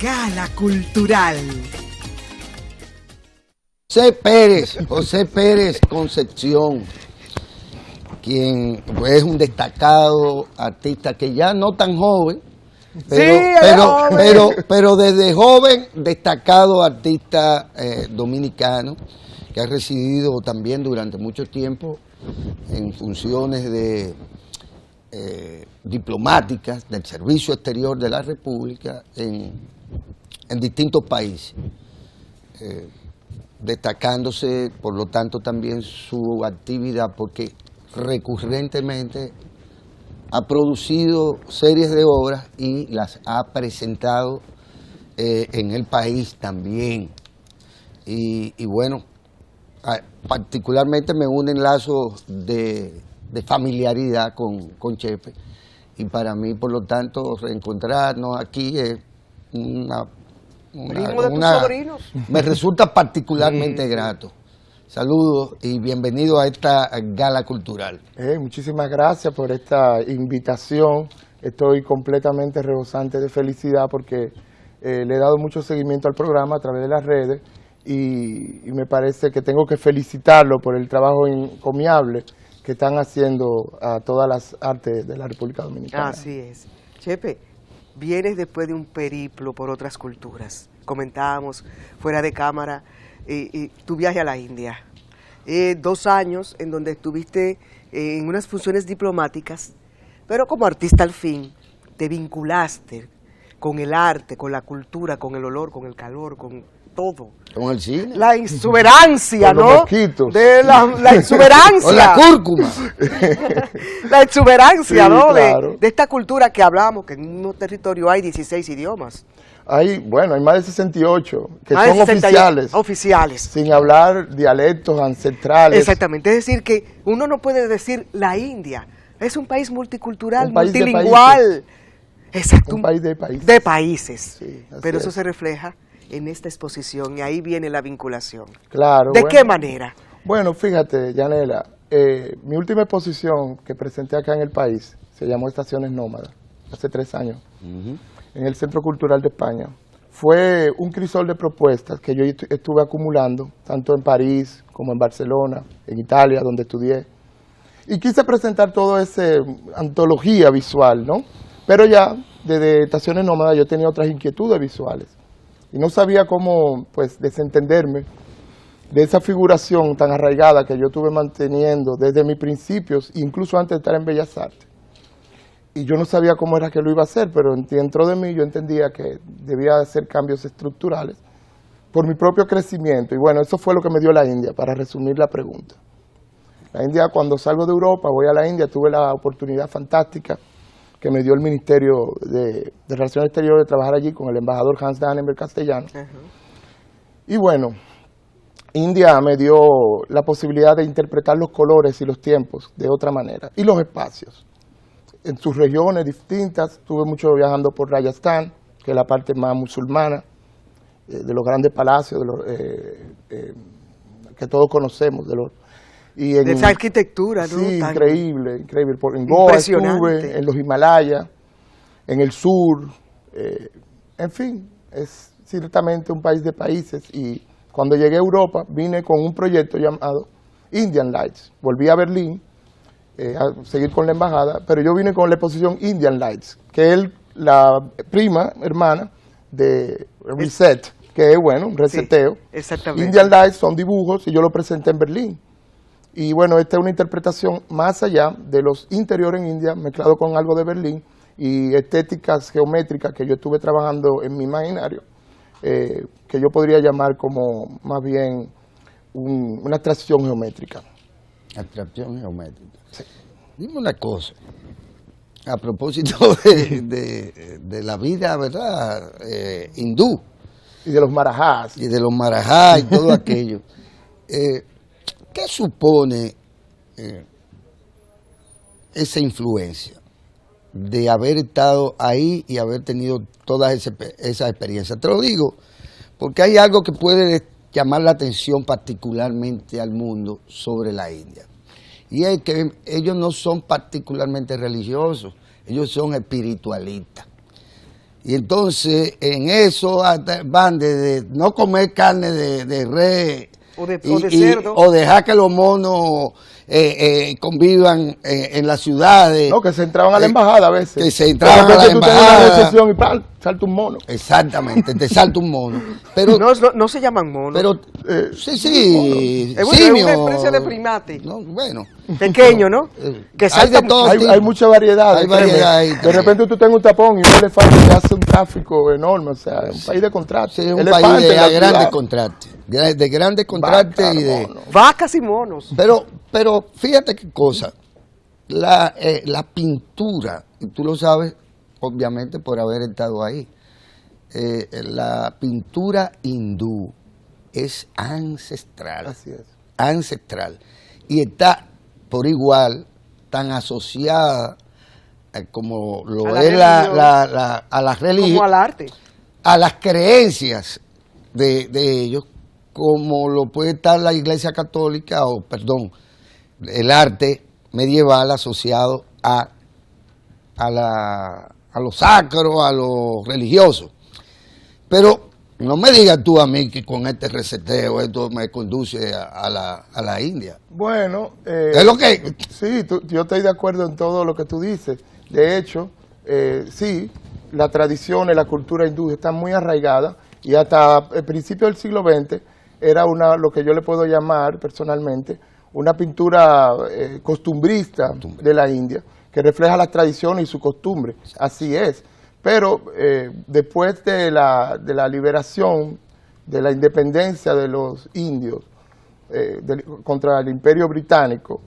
Gala Cultural. José Pérez Concepción, quien pues, es un destacado artista que ya no tan joven, pero desde joven destacado artista dominicano que ha residido también durante mucho tiempo en funciones de diplomáticas del Servicio Exterior de la República en distintos países, destacándose por lo tanto también su actividad porque recurrentemente ha producido series de obras y las ha presentado en el país también. Y bueno, particularmente me unen lazos de familiaridad con Chepe, y para mí, por lo tanto, reencontrarnos aquí es me resulta particularmente grato. Saludos y bienvenido a esta gala cultural. Muchísimas gracias por esta invitación. Estoy completamente rebosante de felicidad porque le he dado mucho seguimiento al programa a través de las redes y me parece que tengo que felicitarlo por el trabajo encomiable que están haciendo a todas las artes de la República Dominicana. Así es. Chepe, vienes después de un periplo por otras culturas. Comentábamos fuera de cámara tu viaje a la India. 2 años en donde estuviste en unas funciones diplomáticas, pero como artista al fin te vinculaste con el arte, con la cultura, con el olor, con el calor, con todo. Con el cine. La exuberancia, ¿no? Los mosquitos. De la exuberancia. Con la cúrcuma. La exuberancia, sí, ¿no? Claro. De esta cultura que hablamos, que en un territorio hay 16 idiomas. Hay más de 68 que son oficiales. Oficiales. Sin hablar dialectos ancestrales. Exactamente. Es decir, que uno no puede decir la India. Es un país multicultural, un país multilingüal. Exacto. Un país de países. De países. Sí, pero eso se refleja en esta exposición y ahí viene la vinculación. Claro. ¿De qué manera? Bueno, fíjate, Yanela, mi última exposición que presenté acá en el país se llamó Estaciones Nómadas, hace 3 años, en el Centro Cultural de España. Fue un crisol de propuestas que yo estuve acumulando, tanto en París como en Barcelona, en Italia, donde estudié. Y quise presentar toda esa antología visual, ¿no? Pero ya, desde Estaciones Nómadas, yo tenía otras inquietudes visuales. Y no sabía cómo, pues, desentenderme de esa figuración tan arraigada que yo estuve manteniendo desde mis principios, incluso antes de estar en Bellas Artes. Y yo no sabía cómo era que lo iba a hacer, pero dentro de mí yo entendía que debía hacer cambios estructurales por mi propio crecimiento. Y bueno, eso fue lo que me dio la India, para resumir la pregunta. La India, cuando salgo de Europa, voy a la India, tuve la oportunidad fantástica que me dio el Ministerio de Relaciones Exteriores de trabajar allí con el embajador Hans Dannenberg castellano. Y bueno, India me dio la posibilidad de interpretar los colores y los tiempos de otra manera, y los espacios. En sus regiones distintas, estuve mucho viajando por Rajasthan, que es la parte más musulmana, de los grandes palacios que todos conocemos. De esa arquitectura, ¿no? Sí, Tan increíble. En Goa estuve, en los Himalayas, en el sur, en fin, es ciertamente un país de países. Y cuando llegué a Europa, vine con un proyecto llamado Indian Lights. Volví a Berlín, a seguir con la embajada, pero yo vine con la exposición Indian Lights, que es la prima hermana de Reset, que es, bueno, un reseteo. Sí, exactamente. Indian Lights son dibujos y yo lo presenté en Berlín. Y bueno, esta es una interpretación más allá de los interiores en India, mezclado con algo de Berlín y estéticas geométricas que yo estuve trabajando en mi imaginario, que yo podría llamar como más bien una abstracción geométrica. Abstracción geométrica. Sí. Dime una cosa, a propósito de la vida, ¿verdad?, hindú. Y de los marajás. Y de los marajás y todo aquello. ¿Qué supone esa influencia de haber estado ahí y haber tenido todas esas experiencias? Te lo digo porque hay algo que puede llamar la atención particularmente al mundo sobre la India. Y es que ellos no son particularmente religiosos, ellos son espiritualistas. Y entonces en eso van de no comer carne de res o de cerdo. o dejar que los monos convivan en las ciudades. No, que se entraban a la embajada a veces. Que se entraban a la tú tenías una embajada. recesión y ¡pam! Salta un mono. Exactamente, te salta un mono. Pero, No se llaman monos. pero sí, es simio. una especie de primate. No, bueno. Pequeño, ¿no? Que hay salta de todo Hay, tipo. hay mucha variedad. Hay variedad ahí De también. repente tú tengas un tapón y un elefante que hace un tráfico enorme. O sea, es un país de contrastes. Sí, es un Elefante país en la de grandes ciudad. contrastes. De grandes contrastes Vaca, y de... mono. Vacas y monos. Pero fíjate qué cosa, la pintura, y tú lo sabes obviamente por haber estado ahí, la pintura hindú es ancestral, Así es. ancestral, y está por igual tan asociada como lo A la es religión. a la religión, Como al arte. a las creencias de ellos, como lo puede estar la Iglesia Católica, o perdón, el arte medieval asociado a lo sacro, a lo religioso. Pero no me digas tú a mí que con este reseteo esto me conduce a la India. Bueno, Es lo que... sí, yo estoy de acuerdo en todo lo que tú dices. De hecho, sí, la tradición y la cultura hindú están muy arraigadas y hasta el principio del siglo XX era lo que yo le puedo llamar personalmente una pintura costumbrista de la India, que refleja las tradiciones y su costumbre. Así es. Pero después de la liberación, de la independencia de los indios contra el Imperio Británico,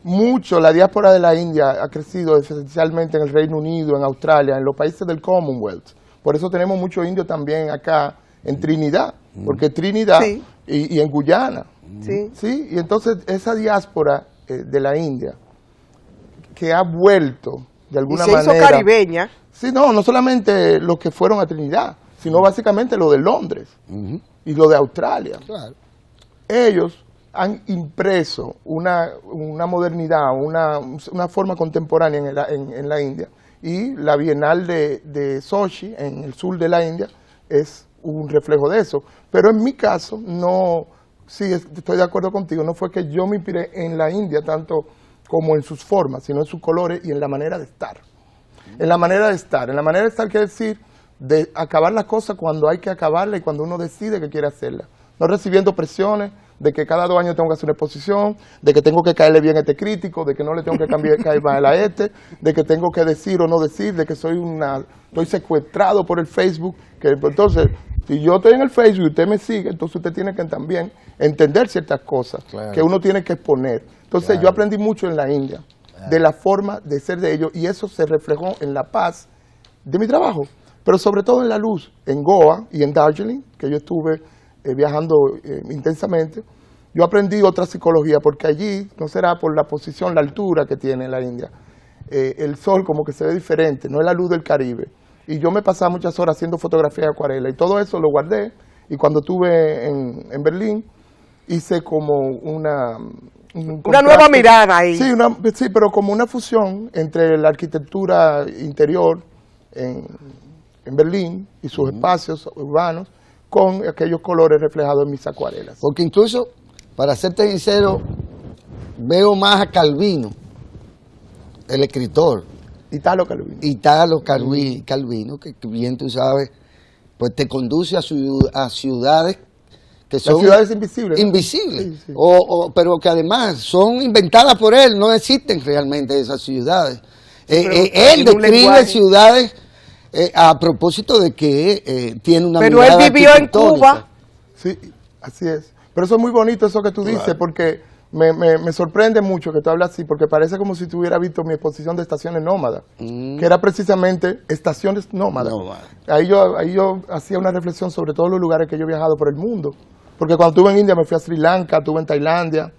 la diáspora de la India ha crecido esencialmente en el Reino Unido, en Australia, en los países del Commonwealth. Por eso tenemos muchos indios también acá en Trinidad, porque Trinidad Sí. y en Guyana. Sí. Sí, y entonces esa diáspora de la India que ha vuelto de Y alguna se hizo manera. caribeña. Sí, no solamente los que fueron a Trinidad, sino básicamente lo de Londres Ujú, y lo de Australia. claro. Ellos han impreso una modernidad, una forma contemporánea en la India. Y la Bienal de Sochi, en el sur de la India, es un reflejo de eso. Pero en mi caso, sí, estoy de acuerdo contigo, no fue que yo me inspiré en la India tanto como en sus formas, sino en sus colores y en la manera de estar. En la manera de estar quiere decir de acabar las cosas cuando hay que acabarlas y cuando uno decide que quiere hacerlas. No recibiendo presiones de que cada 2 años tengo que hacer una exposición, de que tengo que caerle bien a este crítico, de que no le tengo que caer mal a este, de que tengo que decir o no decir, de que estoy secuestrado por el Facebook. Entonces, si yo estoy en el Facebook y usted me sigue, entonces usted tiene que también entender ciertas cosas Claro. que uno tiene que exponer. Entonces, Claro. yo aprendí mucho en la India, de la forma de ser de ellos, y eso se reflejó en la paz de mi trabajo, pero sobre todo en la luz, en Goa y en Darjeeling, que yo estuve viajando intensamente. Yo aprendí otra psicología, porque allí, no será por la posición, la altura que tiene la India, el sol como que se ve diferente, no es la luz del Caribe. Y yo me pasaba muchas horas haciendo fotografía de acuarela, y todo eso lo guardé, y cuando estuve en Berlín, hice como una Nueva mirada ahí. Sí, sí, pero como una fusión entre la arquitectura interior en Berlín y sus espacios urbanos con aquellos colores reflejados en mis acuarelas. Porque incluso, para serte sincero, veo más a Calvino, el escritor, Italo Calvino. Italo Calvino, que bien tú sabes, pues te conduce a ciudades que Las son ciudades invisibles, ¿no? invisibles, Sí, sí. pero que además son inventadas por él, no existen realmente esas ciudades. pero Él en un describe lenguaje. ciudades a propósito de que tiene una Pero él mirada vivió en arquitectónica. Cuba. Sí, así es. Pero eso es muy bonito eso que tú dices, Claro. porque me sorprende mucho que tú hablas así, porque parece como si tú hubieras visto mi exposición de estaciones nómadas, que era precisamente estaciones nómadas. Nómadas. Ahí yo hacía una reflexión sobre todos los lugares que yo he viajado por el mundo. Porque cuando estuve en India me fui a Sri Lanka, estuve en Tailandia.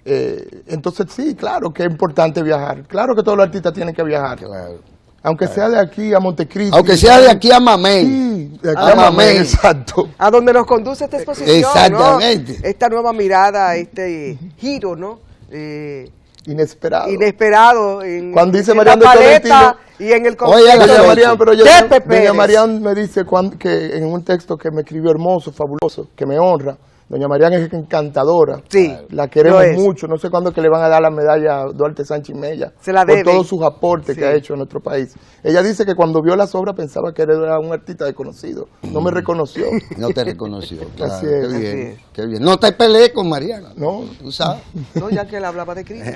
Entonces sí, claro que es importante viajar. Claro que todos los artistas tienen que viajar. Claro. Aunque sea de aquí a Montecristi. Aunque sea de aquí a Mamey. Sí, de aquí a a Mamey, Mamey. exacto. A donde nos conduce esta exposición, Exactamente. ¿no? Esta nueva mirada, este giro, ¿no? Inesperado. Inesperado en, Cuando dice en Marian la de paleta Tolentino, y en el Oye, contexto Doña Marian, pero yo, de Pepe Doña Pérez. Marian me dice que en un texto que me escribió hermoso, fabuloso, que me honra. Doña Marian es encantadora. Sí, La queremos lo es. mucho. No sé cuándo es que le van a dar la medalla a Duarte Sánchez Mella. Se la por deben. todos sus aportes que Sí. ha hecho en nuestro país. Ella dice que cuando vio las obras pensaba que era un artista desconocido. No me reconoció. No te reconoció. Claro, Así es. qué bien, Así es. qué bien. No te pelees con Mariana. No. Tú sabes. No, ya que él hablaba de Cristo.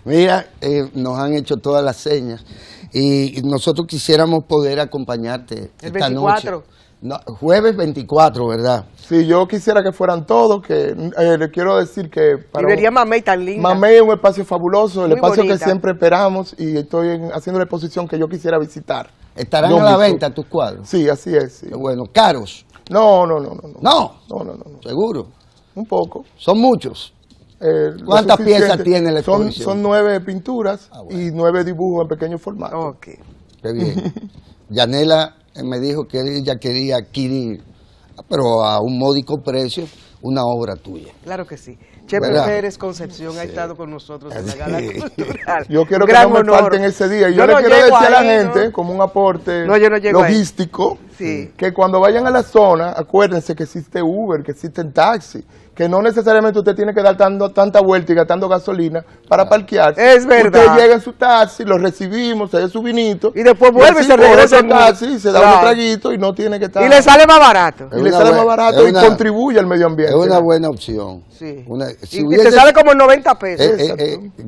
Mira, nos han hecho todas las señas y nosotros quisiéramos poder acompañarte El esta 24. noche. No, jueves 24, ¿verdad? Sí, yo quisiera que fueran todos, que le quiero decir que Y vería Mamey tan linda. Mamey es un espacio fabuloso, el Muy espacio bonita. que siempre esperamos y estoy haciendo la exposición que yo quisiera visitar. ¿Estarán Yo a la mismo. venta tus cuadros? Sí, así es. Sí. Qué bueno, caros. No. No, No. seguro. Un poco. Son muchos. Lo ¿Cuántas suficiente. piezas tiene la exposición? Son 9 pinturas Bueno. y 9 dibujos en pequeño formato. Ok. Qué bien. Yanela me dijo que ella quería adquirir, pero a un módico precio, una obra tuya. Claro que sí. Chepe ¿Verdad? Pérez Concepción ha estado con nosotros en la Gala Sí. Cultural. Yo quiero Un que gran no me honor. falten ese día. Y Yo yo le no quiero llego decir a la ahí, gente, ¿no? como un aporte No, yo no llego ahí. logístico, Sí. que cuando vayan a la zona, acuérdense que existe Uber, que existen taxi, que no necesariamente usted tiene que dar tanta vuelta y gastando gasolina para parquearse. Es verdad. Usted llega en su taxi, lo recibimos, se da su vinito. Y después vuelve y así se coge regresa otro en taxi, se da Claro. un traguito y no tiene que estar... Y le sale más barato. y le Es sale una más buena- barato es y una- contribuye al medio ambiente. Es una buena opción. Sí. Si y hubiese- te sale como 90 pesos.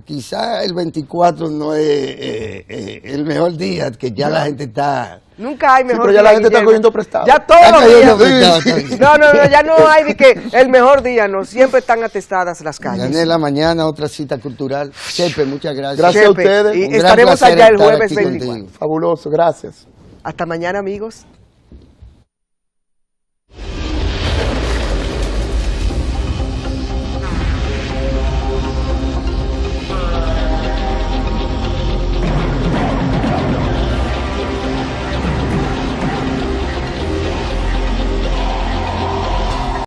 quizá el 24 no es el mejor día, que ya la gente está... Nunca hay mejor pero ya día, la gente está Guillermo. cogiendo prestado. Ya todos Está los cayendo días. prestado. No, ya no hay de que el mejor día, no. Siempre están atestadas las calles. Yanela, mañana otra cita cultural. Chepe, muchas gracias. Gracias a Chepe, ustedes. y Un gran estaremos placer allá el estar jueves aquí 24. contigo. Fabuloso, gracias. Hasta mañana, amigos.